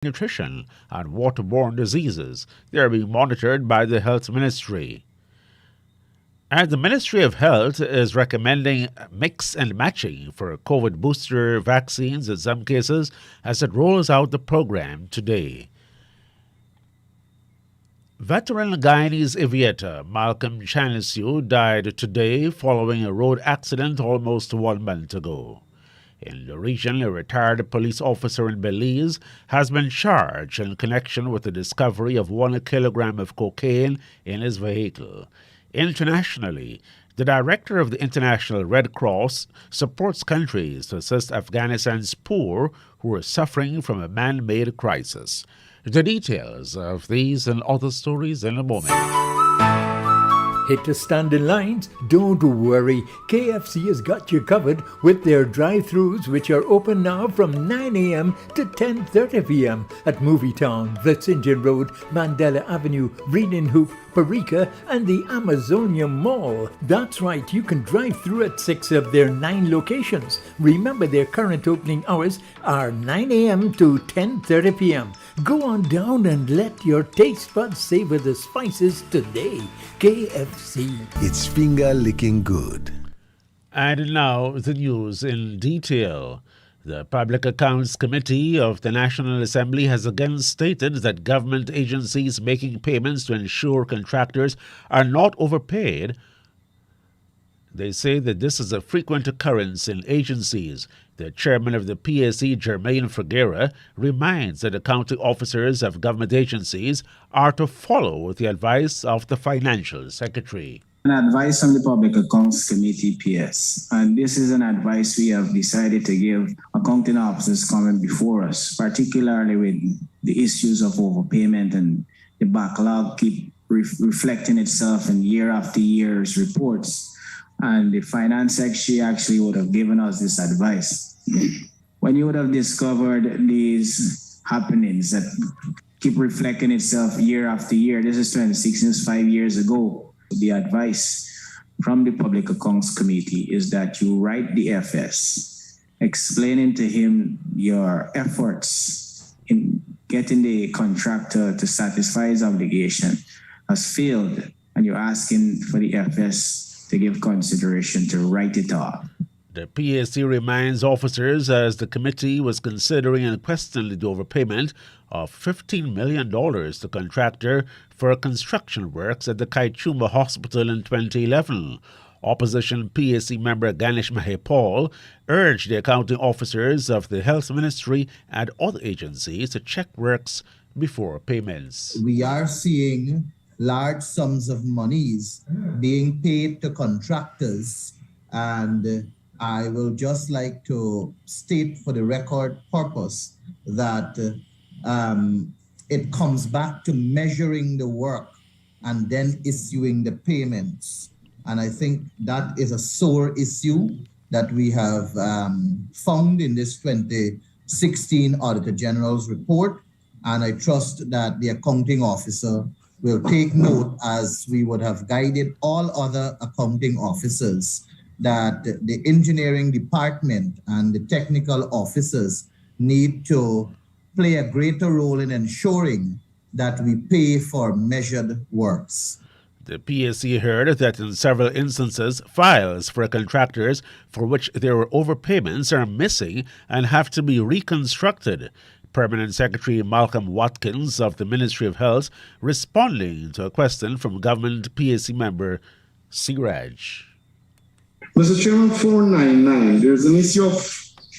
nutrition and waterborne diseases. They are being monitored by the Health Ministry. And the Ministry of Health is recommending mix and matching for COVID booster vaccines in some cases as it rolls out the program today. Veteran Guyanese aviator Malcolm Chanisiu died today following a road accident almost 1 month ago. In the region, a retired police officer in Belize has been charged in connection with the discovery of 1 kilogram of cocaine in his vehicle. Internationally, the director of the International Red Cross supports countries to assist Afghanistan's poor who are suffering from a man-made crisis. The details of these and other stories in a moment. Hit to stand in lines? Don't worry. KFC has got you covered with their drive-thrus, which are open now from 9 a.m. to 10:30 p.m. at Movietown, Vlissingen Road, Mandela Avenue, Reading Hoop, Parika, and the Amazonia Mall. That's right, you can drive through at 6 of their 9 locations. Remember, their current opening hours are 9 a.m. to 10:30 p.m. Go on down and let your taste buds savor the spices today. KFC. It's finger-licking good. And now the news in detail. The Public Accounts Committee of the National Assembly has again stated that government agencies making payments to ensure contractors are not overpaid. They say that this is a frequent occurrence in agencies. The chairman of the PAC, Germaine Ferguera, reminds that accounting officers of government agencies are to follow the advice of the financial secretary. An advice from the Public Accounts Committee, PS, and this is an advice we have decided to give accounting officers coming before us, particularly with the issues of overpayment and the backlog keep reflecting itself in year after year's reports. And the finance secretary actually would have given us this advice. When you would have discovered these happenings that keep reflecting itself year after year, this is 2016, 5 years ago. The advice from the Public Accounts Committee is that you write the FS, explaining to him your efforts in getting the contractor to satisfy his obligation has failed, and you're asking for the FS to give consideration to write it off. The PAC reminds officers as the committee was considering and questioning the overpayment of $15 million to contractor for construction works at the Kaichuma Hospital in 2011. Opposition PAC member Ganesh Mahepal urged the accounting officers of the Health Ministry and other agencies to check works before payments. We are seeing large sums of monies being paid to contractors, and I will just like to state for the record purpose that it comes back to measuring the work and then issuing the payments. And I think that is a sore issue that we have found in this 2016 Auditor General's report. And I trust that the accounting officer will take note, as we would have guided all other accounting officers, that the engineering department and the technical officers need to play a greater role in ensuring that we pay for measured works. The PAC heard that in several instances, files for contractors for which there were overpayments are missing and have to be reconstructed. Permanent Secretary Malcolm Watkins of the Ministry of Health responding to a question from government PAC member Siraj. Mr. Chairman, 499, there's an issue of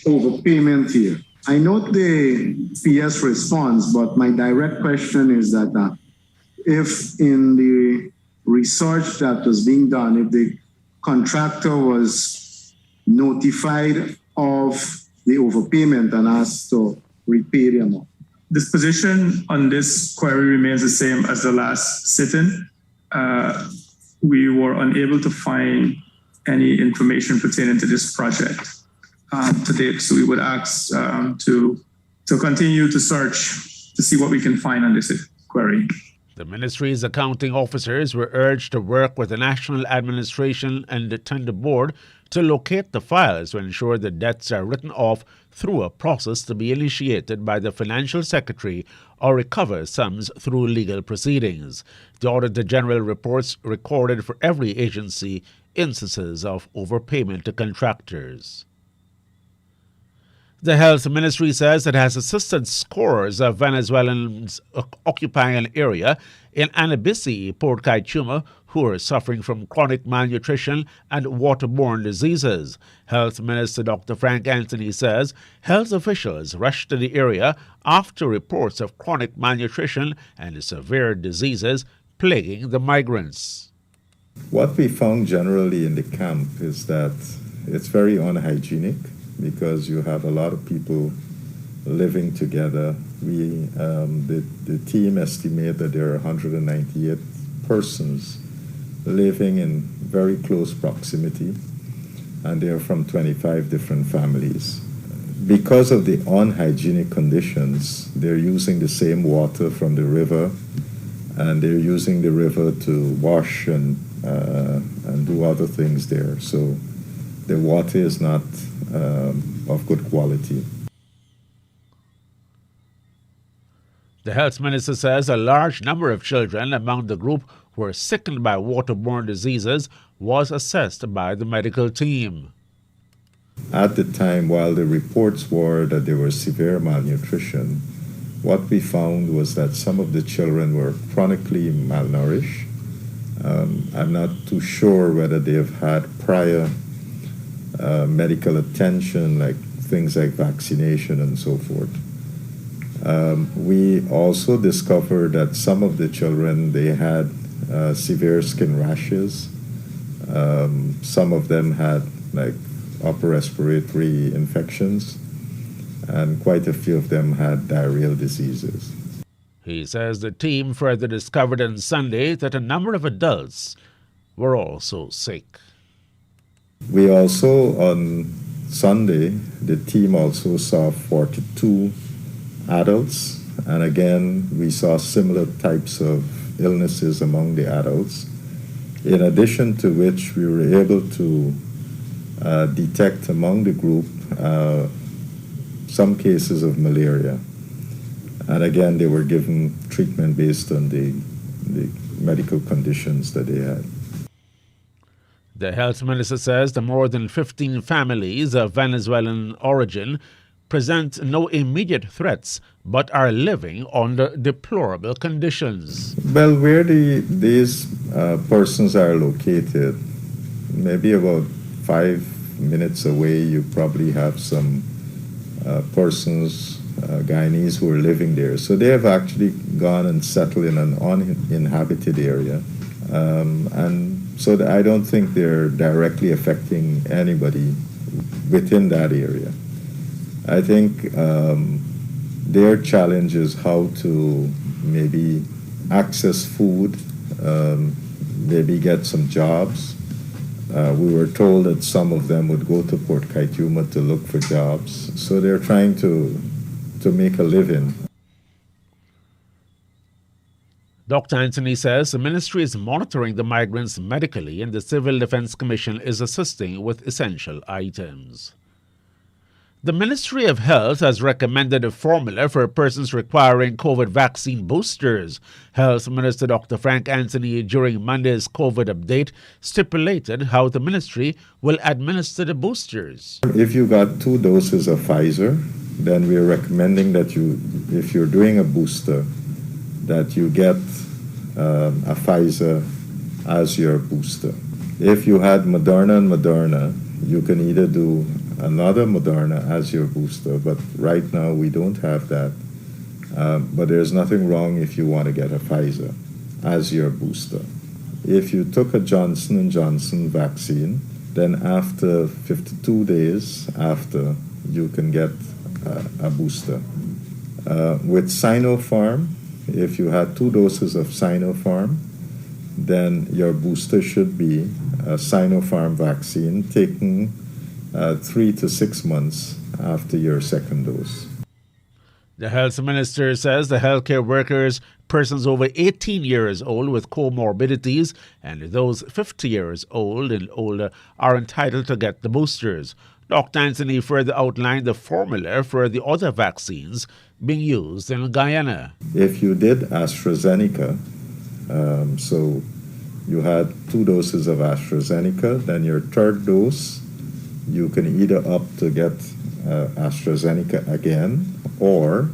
overpayment here. I note the PS response, but my direct question is that if in the research that was being done, if the contractor was notified of the overpayment and asked to repay the amount. This position on this query remains the same as the last sit-in. We were unable to find any information pertaining to this project to date. So we would ask to continue to search to see what we can find on this query. The ministry's accounting officers were urged to work with the National Administration and the Tender Board to locate the files to ensure the debts are written off through a process to be initiated by the Financial Secretary or recover sums through legal proceedings. The Auditor General reports recorded for every agency instances of overpayment to contractors. The Health Ministry says it has assisted scores of Venezuelans occupying an area in Anibisi, Port Kaituma, who are suffering from chronic malnutrition and waterborne diseases. Health Minister Dr. Frank Anthony says health officials rushed to the area after reports of chronic malnutrition and severe diseases plaguing the migrants. What we found generally in the camp is that it's very unhygienic, because you have a lot of people living together. The team estimate that there are 198 persons living in very close proximity, and they're from 25 different families. Because of the unhygienic conditions, they're using the same water from the river, and they're using the river to wash and do other things there. So the water is not of good quality. The health minister says a large number of children among the group who were sickened by waterborne diseases was assessed by the medical team. At the time, while the reports were that there was severe malnutrition, what we found was that some of the children were chronically malnourished. I'm not too sure whether they have had prior medical attention, like things like vaccination and so forth. We also discovered that some of the children, they had severe skin rashes. Some of them had like upper respiratory infections, and quite a few of them had diarrheal diseases. He says the team further discovered on Sunday that a number of adults were also sick. We also, on Sunday, the team also saw 42 adults, and again, we saw similar types of illnesses among the adults, in addition to which we were able to detect among the group some cases of malaria. And again, they were given treatment based on the medical conditions that they had. The health minister says the more than 15 families of Venezuelan origin present no immediate threats but are living under deplorable conditions. Well, where these persons are located, maybe about 5 minutes away, you probably have some persons, Guyanese, who are living there. So they have actually gone and settled in an uninhabited area. And so I don't think they're directly affecting anybody within that area. I think their challenge is how to maybe access food, maybe get some jobs. We were told that some of them would go to Port Kaituma to look for jobs. So they're trying to make a living. Dr. Anthony says the ministry is monitoring the migrants medically and the Civil Defense Commission is assisting with essential items. The Ministry of Health has recommended a formula for persons requiring COVID vaccine boosters. Health Minister Dr. Frank Anthony, during Monday's COVID update, stipulated how the ministry will administer the boosters. If you got 2 doses of Pfizer, then we're recommending that if you're doing a booster, that you get a Pfizer as your booster. If you had Moderna and Moderna, you can either do another Moderna as your booster, but right now we don't have that. But there's nothing wrong if you want to get a Pfizer as your booster. If you took a Johnson & Johnson vaccine, then after 52 days after, you can get a booster. With Sinopharm, if you had 2 doses of Sinopharm, then your booster should be a Sinopharm vaccine taken 3 to 6 months after your second dose. The health minister says the healthcare workers, persons over 18 years old with comorbidities, and those 50 years old and older are entitled to get the boosters. Dr. Anthony further outlined the formula for the other vaccines being used in Guyana. If you did AstraZeneca, so you had 2 doses of AstraZeneca, then your third dose, you can either opt to get AstraZeneca again, or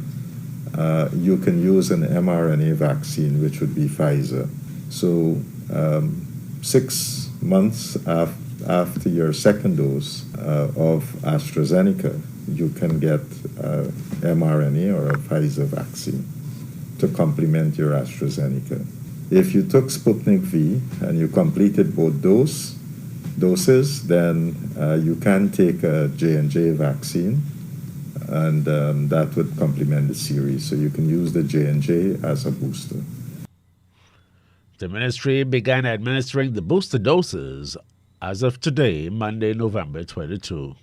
you can use an mRNA vaccine, which would be Pfizer. So 6 months after your second dose of AstraZeneca, you can get mRNA or a Pfizer vaccine to complement your AstraZeneca. If you took Sputnik V and you completed both doses, then you can take a J&J vaccine, and that would complement the series. So you can use the J&J as a booster. The ministry began administering the booster doses as of today, Monday, November 22.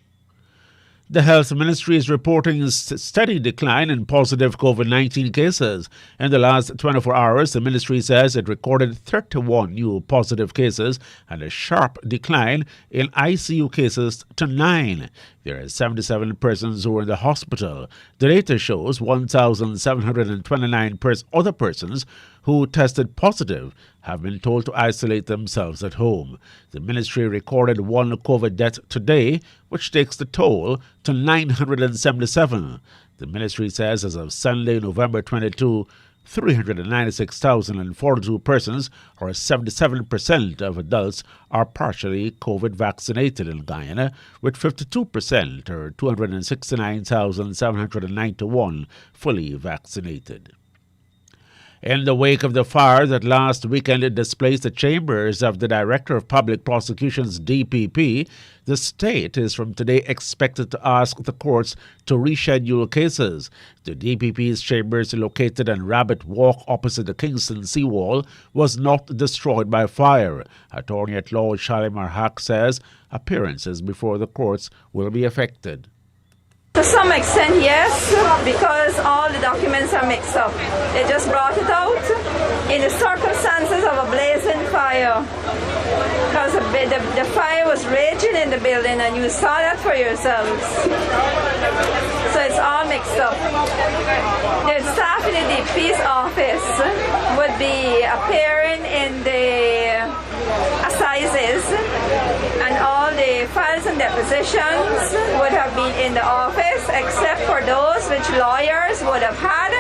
The health ministry is reporting a steady decline in positive COVID-19 cases. In the last 24 hours, the ministry says it recorded 31 new positive cases and a sharp decline in ICU cases to 9. There are 77 persons who are in the hospital. The data shows 1,729 other persons who tested positive have been told to isolate themselves at home. The ministry recorded 1 COVID death today, which takes the toll to 977. The ministry says as of Sunday, November 22, 396,042 persons, or 77% of adults, are partially COVID vaccinated in Guyana, with 52%, or 269,791, fully vaccinated. In the wake of the fire that last weekend displaced the chambers of the Director of Public Prosecution's DPP, the state is from today expected to ask the courts to reschedule cases. The DPP's chambers, located on Rabbit Walk opposite the Kingston Seawall, was not destroyed by fire. Attorney at Law Shalimar Haque says appearances before the courts will be affected. To some extent, yes, because all the documents are mixed up. They just brought it out in the circumstances of a blazing fire. Because the fire was raging in the building, and you saw that for yourselves. So it's all mixed up. The staff in the DP's office would be appearing in the assizes, and all the files and depositions would have been in the office, except for those which lawyers would have had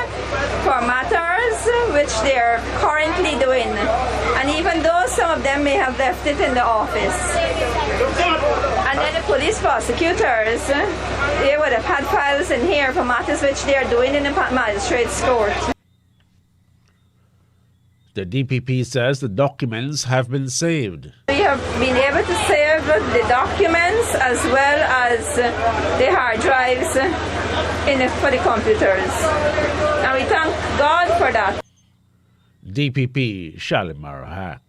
for matters which they're currently doing. And even though some of them may have left it in the office. And then the police prosecutors, they would have had files in here for matters which they are doing in the magistrate's court. The DPP says the documents have been saved. We have been able to save the documents as well as the hard drives for the computers. And we thank God for that. DPP Shalimar Haque.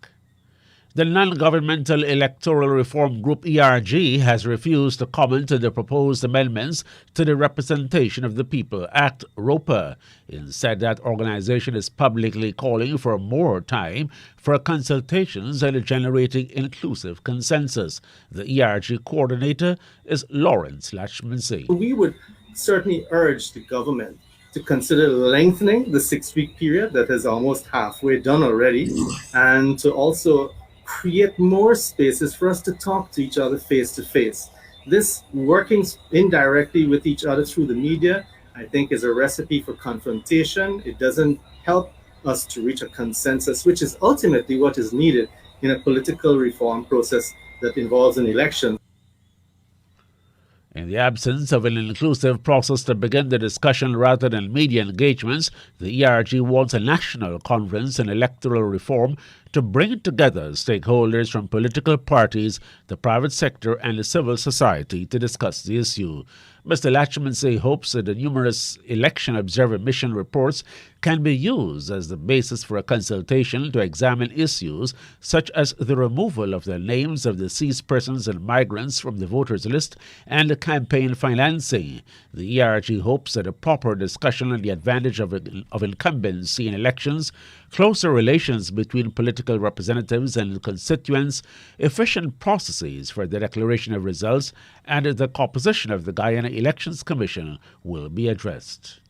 The non-governmental electoral reform group ERG has refused to comment on the proposed amendments to the Representation of the People Act, ROPA. Instead, that organization is publicly calling for more time for consultations and generating inclusive consensus. The ERG coordinator is Lawrence Lachmancy. We would certainly urge the government to consider lengthening the 6-week period that is almost halfway done already, and to also create more spaces for us to talk to each other face to face. This working indirectly with each other through the media, I think, is a recipe for confrontation. It doesn't help us to reach a consensus, which is ultimately what is needed in a political reform process that involves an election. In the absence of an inclusive process to begin the discussion rather than media engagements, the ERG wants a national conference on electoral reform to bring together stakeholders from political parties, the private sector, and the civil society to discuss the issue. Mr. Latchman say hopes that the numerous election observer mission reports can be used as the basis for a consultation to examine issues such as the removal of the names of deceased persons and migrants from the voters list and the campaign financing. The ERG hopes that a proper discussion on the advantage of incumbency in elections, closer relations between political representatives and constituents, efficient processes for the declaration of results, and the composition of the Guyana Elections Commission will be addressed.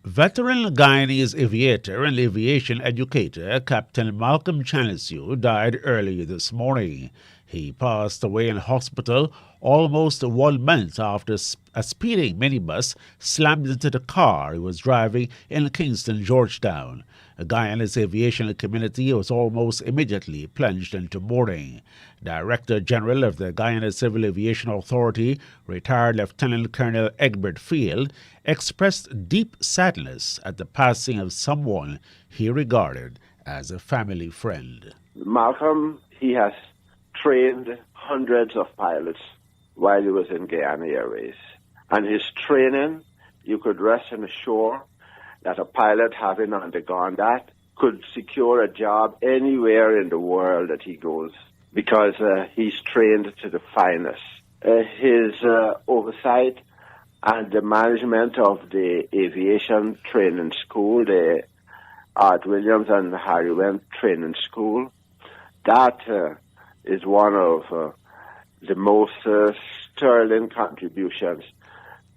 Veteran Guyanese aviator and aviation educator Captain Malcolm Chanisio died early this morning. He passed away in hospital almost 1 month after a speeding minibus slammed into the car he was driving in Kingston, Georgetown. Guyana's aviation community was almost immediately plunged into mourning. Director General of the Guyana Civil Aviation Authority, retired Lieutenant Colonel Egbert Field, expressed deep sadness at the passing of someone he regarded as a family friend. Malcolm, he has trained hundreds of pilots while he was in Guyana Airways. And his training, you could rest assured that a pilot having undergone that could secure a job anywhere in the world that he goes because he's trained to the finest. His oversight and the management of the aviation training school, the Art Williams and Harry Wendt Training School, that is one of the most sterling contributions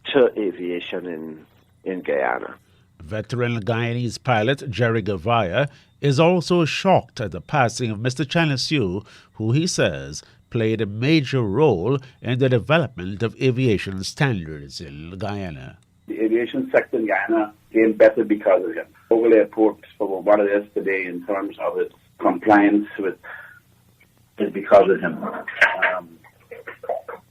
to aviation in Guyana. Veteran Guyanese pilot Jerry Gavaya is also shocked at the passing of Mr. Chanisio, who he says played a major role in the development of aviation standards in Guyana. The aviation sector in Guyana came better because of him. Oval Airport, for what it is today in terms of its compliance with, is because of him.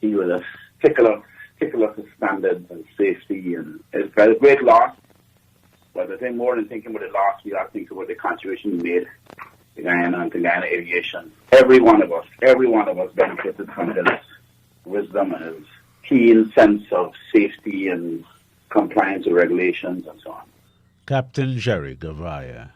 He was a stickler to standards and safety, and it's a great loss. But I think more than thinking about the loss, we are thinking about the contribution he made to Guyana and to Guyana aviation. Every one of us benefited from his wisdom and his keen sense of safety and compliance with regulations and so on. Captain Jerry Gavaya.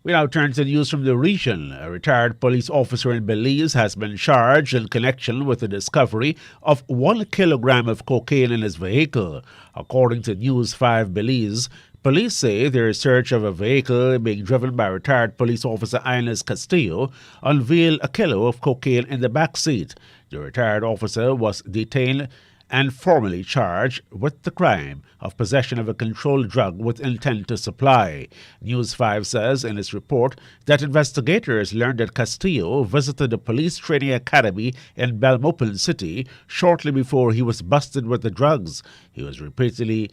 We now turn to news from the region. A retired police officer in Belize has been charged in connection with the discovery of 1 kilogram of cocaine in his vehicle. According to News 5 Belize, police say their search of a vehicle being driven by retired police officer Ines Castillo unveiled a kilo of cocaine in the back seat. The retired officer was detained and formally charged with the crime of possession of a controlled drug with intent to supply. News 5 says in its report that investigators learned that Castillo visited the police training academy in Belmopan City shortly before he was busted with the drugs. He was reportedly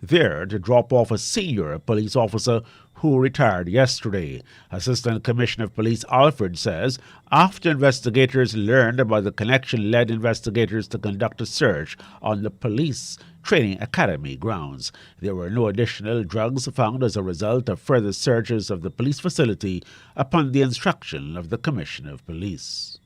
there to drop off a senior police officer who retired yesterday. Assistant Commissioner of Police Alfred says after investigators learned about the connection led investigators to conduct a search on the police training academy grounds. There were no additional drugs found as a result of further searches of the police facility upon the instruction of the Commissioner of Police.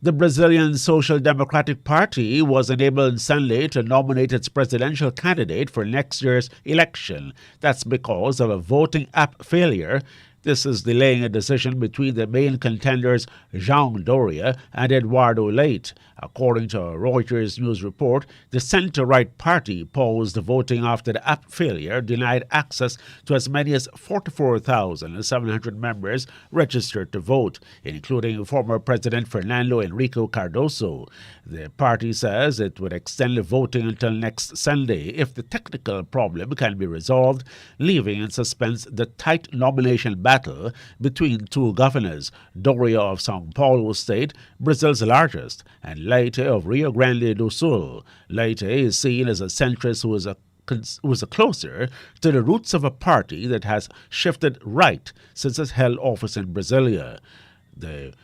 The Brazilian Social Democratic Party was unable on Sunday to nominate its presidential candidate for next year's election. That's because of a voting app failure. This is delaying a decision between the main contenders João Doria and Eduardo Leite. According to a Reuters news report, the center-right party paused voting after the app failure denied access to as many as 44,700 members registered to vote, including former President Fernando Henrique Cardoso. The party says it would extend the voting until next Sunday if the technical problem can be resolved, leaving in suspense the tight nomination battle between two governors, Doria of São Paulo State, Brazil's largest, and Leite of Rio Grande do Sul. Leite is seen as a centrist who is closer to the roots of a party that has shifted right since it held office in Brasilia. The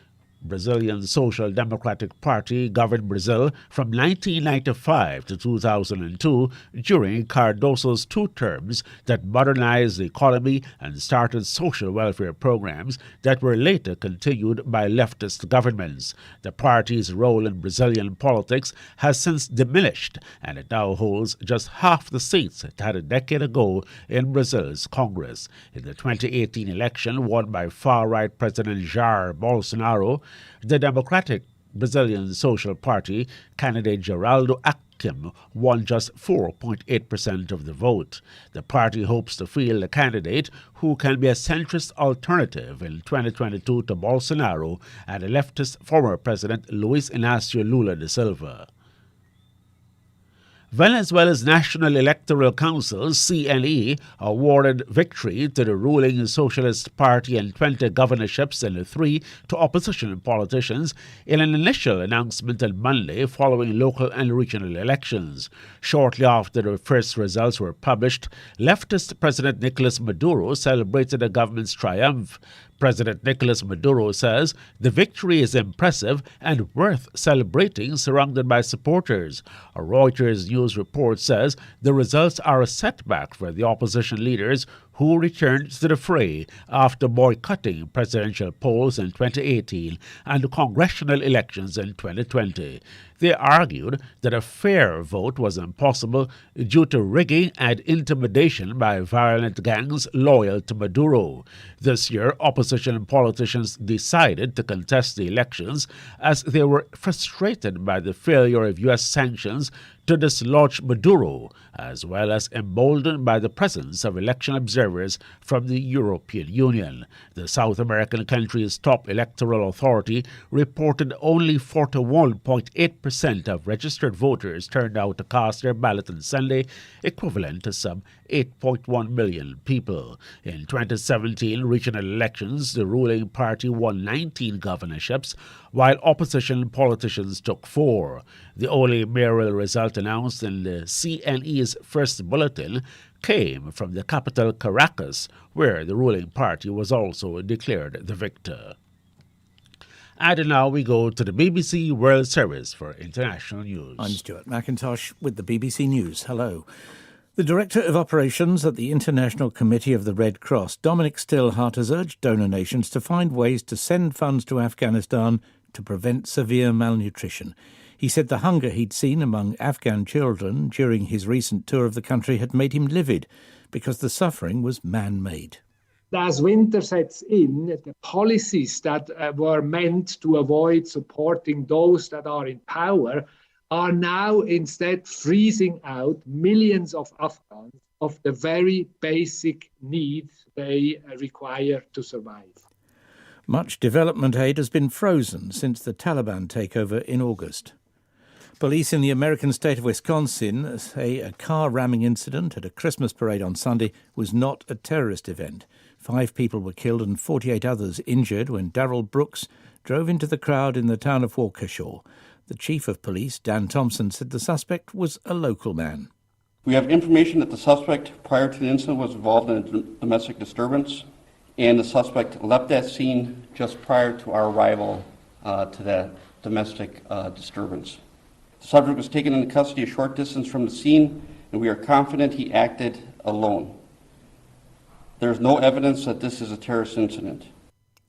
Brazilian Social Democratic Party governed Brazil from 1995 to 2002 during Cardoso's 2 terms that modernized the economy and started social welfare programs that were later continued by leftist governments. The party's role in Brazilian politics has since diminished, and it now holds just half the seats it had a decade ago in Brazil's Congress. In the 2018 election won by far-right President Jair Bolsonaro, the Democratic Brazilian Social Party candidate Geraldo Alckmin won just 4.8% of the vote. The party hopes to field a candidate who can be a centrist alternative in 2022 to Bolsonaro and a leftist former President Luiz Inácio Lula da Silva. Venezuela's National Electoral Council, CNE, awarded victory to the ruling Socialist Party and 20 governorships and 3 to opposition politicians in an initial announcement on Monday following local and regional elections. Shortly after the first results were published, leftist President Nicolas Maduro celebrated the government's triumph. President Nicolas Maduro says the victory is impressive and worth celebrating, surrounded by supporters. A Reuters news report says the results are a setback for the opposition leaders who returned to the fray after boycotting presidential polls in 2018 and congressional elections in 2020. They argued that a fair vote was impossible due to rigging and intimidation by violent gangs loyal to Maduro. This year, opposition politicians decided to contest the elections as they were frustrated by the failure of U.S. sanctions to dislodge Maduro, as well as emboldened by the presence of election observers from the European Union. The South American country's top electoral authority reported only 41.8% of registered voters turned out to cast their ballot on Sunday, equivalent to some 8.1 million people. In 2017 regional elections, the ruling party won 19 governorships, while opposition politicians took 4. The only mayoral result announced in the CNE's first bulletin came from the capital Caracas, where the ruling party was also declared the victor. And now we go to the BBC World Service for international news. I'm Stuart McIntosh with the BBC News. Hello. The Director of Operations at the International Committee of the Red Cross, Dominic Stillhart, has urged donor nations to find ways to send funds to Afghanistan to prevent severe malnutrition. He said the hunger he'd seen among Afghan children during his recent tour of the country had made him livid because the suffering was man-made. As winter sets in, the policies that were meant to avoid supporting those that are in power are now instead freezing out millions of Afghans of the very basic needs they require to survive. Much development aid has been frozen since the Taliban takeover in August. Police in the American state of Wisconsin say a car ramming incident at a Christmas parade on Sunday was not a terrorist event. 5 people were killed and 48 others injured when Darrell Brooks drove into the crowd in the town of Waukesha. The chief of police, Dan Thompson, said the suspect was a local man. We have information that the suspect prior to the incident was involved in a domestic disturbance, and the suspect left that scene just prior to our arrival to that domestic disturbance. The subject was taken into custody a short distance from the scene, and we are confident he acted alone. There is no evidence that this is a terrorist incident.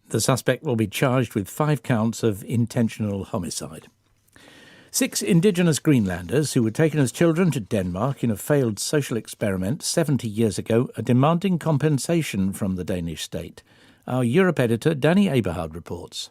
The suspect will be charged with 5 counts of intentional homicide. 6 indigenous Greenlanders who were taken as children to Denmark in a failed social experiment 70 years ago are demanding compensation from the Danish state. Our Europe editor, Danny Aberhard, reports.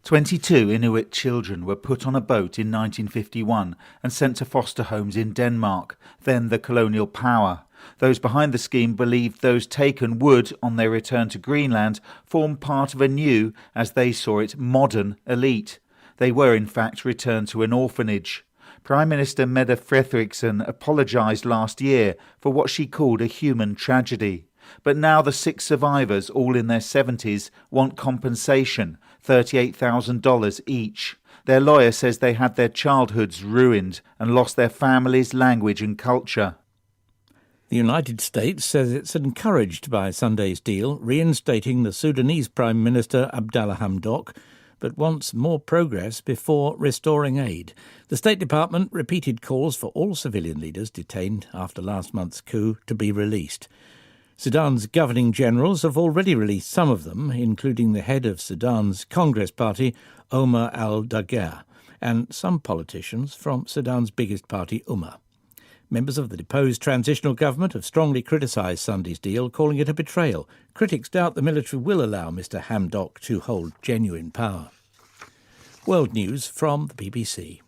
22 Inuit children were put on a boat in 1951 and sent to foster homes in Denmark, then the colonial power. Those behind the scheme believed those taken would, on their return to Greenland, form part of a new, as they saw it, modern elite. They were, in fact, returned to an orphanage. Prime Minister Mette Frederiksen apologised last year for what she called a human tragedy. But now the 6 survivors, all in their 70s, want compensation, $38,000 each. Their lawyer says they had their childhoods ruined and lost their families, language and culture. The United States says it's encouraged by Sunday's deal, reinstating the Sudanese Prime Minister Abdalla Hamdok. but wants more progress before restoring aid. The State Department repeated calls for all civilian leaders detained after last month's coup to be released. Sudan's governing generals have already released some of them, including the head of Sudan's Congress Party, Omar al-Daguerre, and some politicians from Sudan's biggest party, Umma. Members of the deposed transitional government have strongly criticised Sunday's deal, calling it a betrayal. Critics doubt the military will allow Mr Hamdok to hold genuine power. World news from the BBC.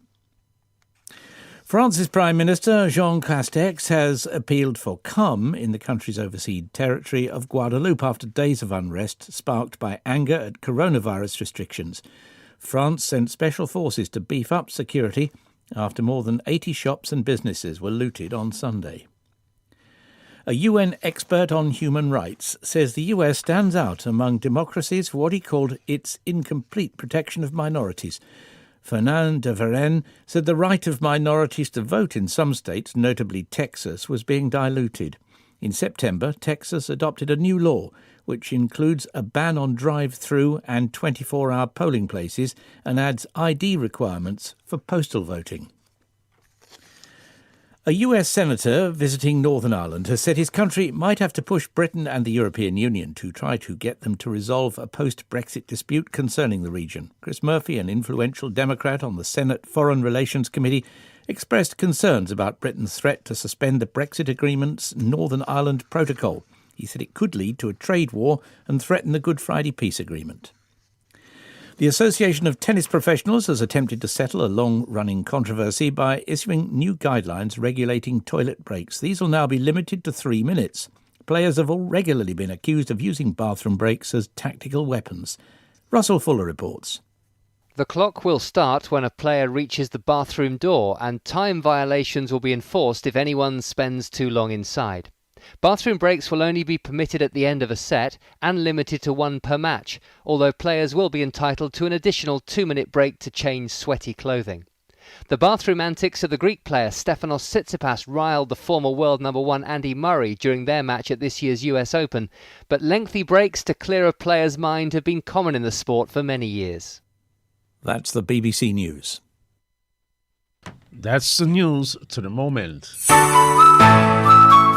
France's Prime Minister Jean Castex has appealed for calm in the country's overseas territory of Guadeloupe after days of unrest sparked by anger at coronavirus restrictions. France sent special forces to beef up security after more than 80 shops and businesses were looted on Sunday. A UN expert on human rights says the US stands out among democracies for what he called its incomplete protection of minorities. Fernand de Varenne said the right of minorities to vote in some states, notably Texas, was being diluted. In September, Texas adopted a new law which includes a ban on drive-through and 24-hour polling places and adds ID requirements for postal voting. A US senator visiting Northern Ireland has said his country might have to push Britain and the European Union to try to get them to resolve a post-Brexit dispute concerning the region. Chris Murphy, an influential Democrat on the Senate Foreign Relations Committee, expressed concerns about Britain's threat to suspend the Brexit agreement's Northern Ireland Protocol. He said it could lead to a trade war and threaten the Good Friday Peace Agreement. The Association of Tennis Professionals has attempted to settle a long-running controversy by issuing new guidelines regulating toilet breaks. These will now be limited to 3 minutes. Players have all regularly been accused of using bathroom breaks as tactical weapons. Russell Fuller reports. The clock will start when a player reaches the bathroom door, and time violations will be enforced if anyone spends too long inside. Bathroom breaks will only be permitted at the end of a set and limited to one per match, although players will be entitled to an additional 2-minute break to change sweaty clothing. The bathroom antics of the Greek player Stefanos Tsitsipas riled the former world number 1 Andy Murray during their match at this year's US Open, but lengthy breaks to clear a player's mind have been common in the sport for many years. That's the BBC News. That's the news to the moment.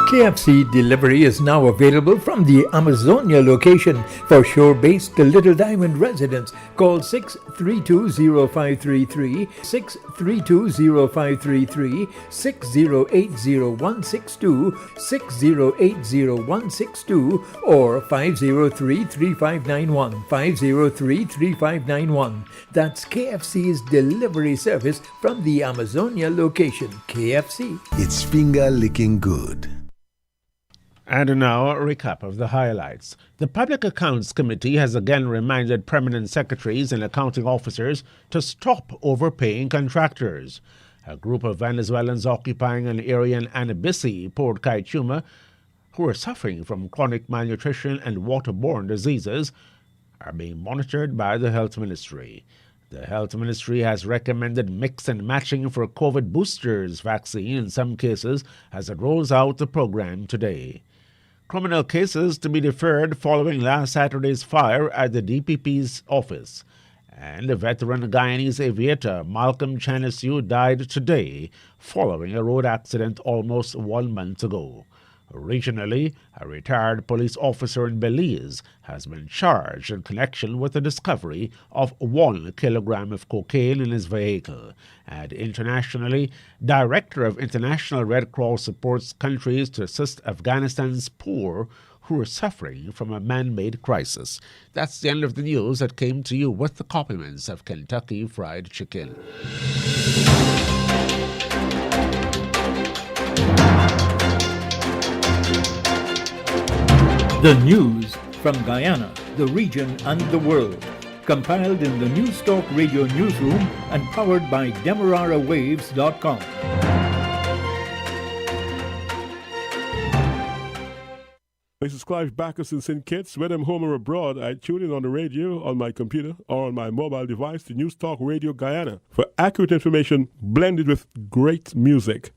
KFC delivery is now available from the Amazonia location for shore-based Little Diamond residents. Call 632-0533, 632-0533, 6080-162, 6080-162, or 503-3591, 503-3591. That's KFC's delivery service from the Amazonia location. KFC. It's finger licking good. And now a recap of the highlights. The Public Accounts Committee has again reminded permanent secretaries and accounting officers to stop overpaying contractors. A group of Venezuelans occupying an area in Anibisi, Port Kaituma, who are suffering from chronic malnutrition and waterborne diseases, are being monitored by the Health Ministry. The Health Ministry has recommended mix and matching for COVID boosters vaccine in some cases as it rolls out the program today. Criminal cases to be deferred following last Saturday's fire at the DPP's office. And the veteran Guyanese aviator Malcolm Chanisiu died today following a road accident almost 1 month ago. Regionally, a retired police officer in Belize has been charged in connection with the discovery of 1 kilogram of cocaine in his vehicle. And internationally, Director of International Red Cross supports countries to assist Afghanistan's poor who are suffering from a man-made crisis. That's the end of the news that came to you with the compliments of Kentucky Fried Chicken. The news from Guyana, the region and the world. Compiled in the News Talk Radio newsroom and powered by DemeraraWaves.com. This is Clive Backus in St. Kitts. Whether I'm home or abroad, I tune in on the radio, on my computer, or on my mobile device to News Talk Radio Guyana for accurate information blended with great music.